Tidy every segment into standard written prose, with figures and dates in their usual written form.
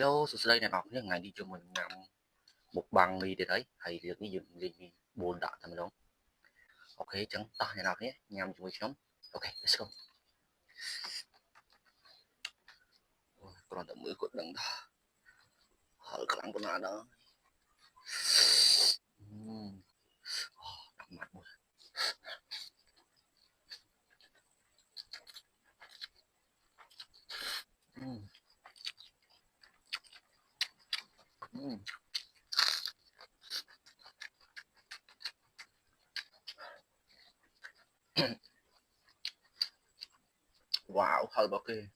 Hello, sụt đây này nọ, cái ngày đi cho mình nằm một bằng đi để đấy, hay việc đi dừng đi buồn đã thành đúng. Ok, chẳng ta này nào nhé, nhằm chúng mình sống. Ok, let's go. Còn tầm mũi của đằng đó, hở cái lăng của nó đó. Đậm mặt mùi. Wow, hơi bao kê.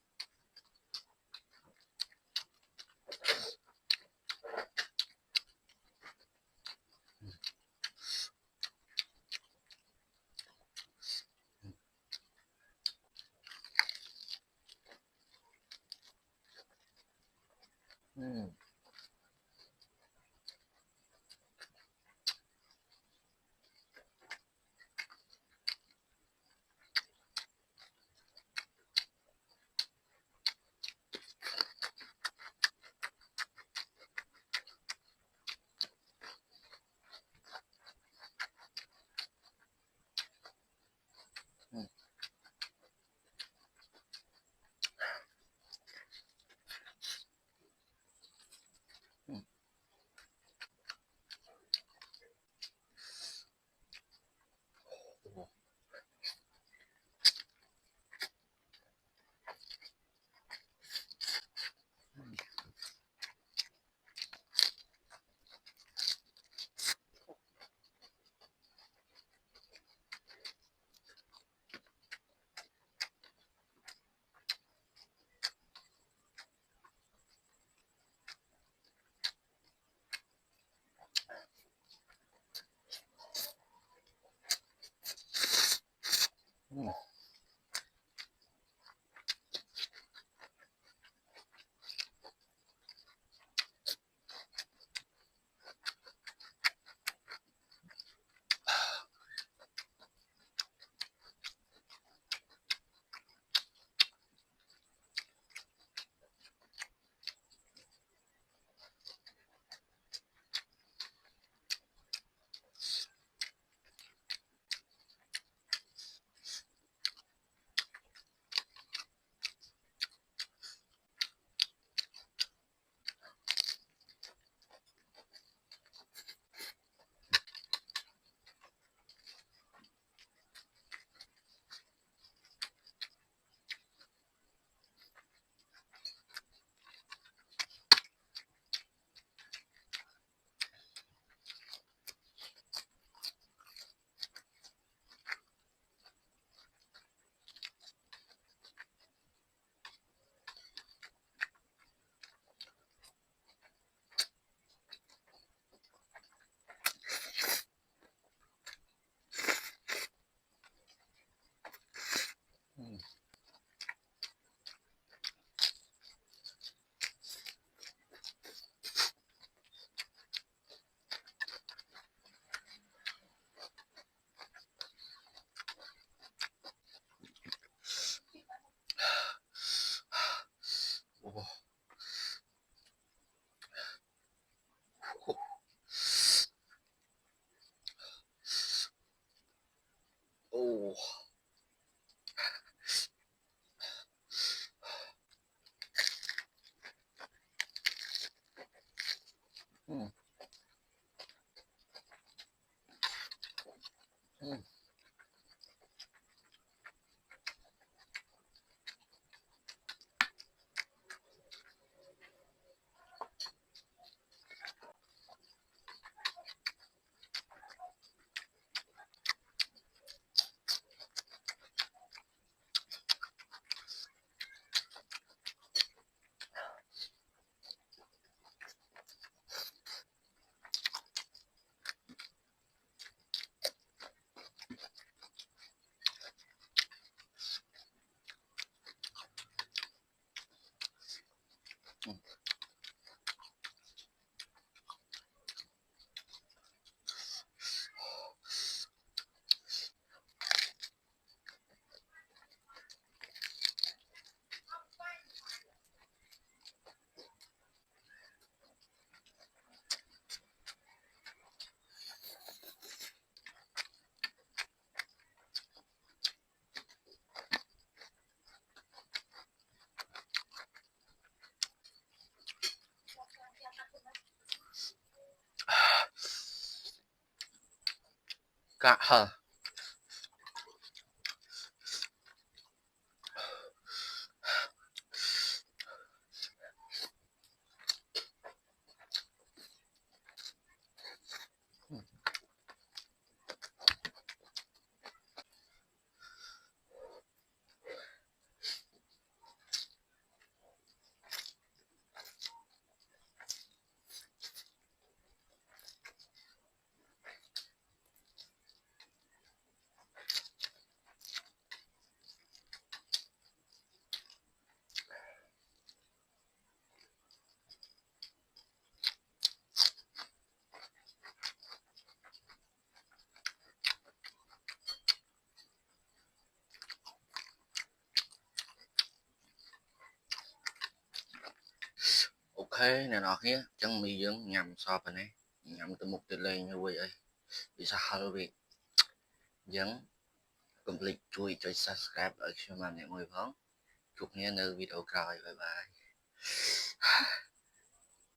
Oh. cả hờ ok nè nọ kia chẳng mi dưỡng nhằm so với này nhằm từ một từ lên như vậy ấy bisa hal việc dẫn complete chui cho subscribe ở cho mình mọi người phóng chụp nghe nơi video coi bye bye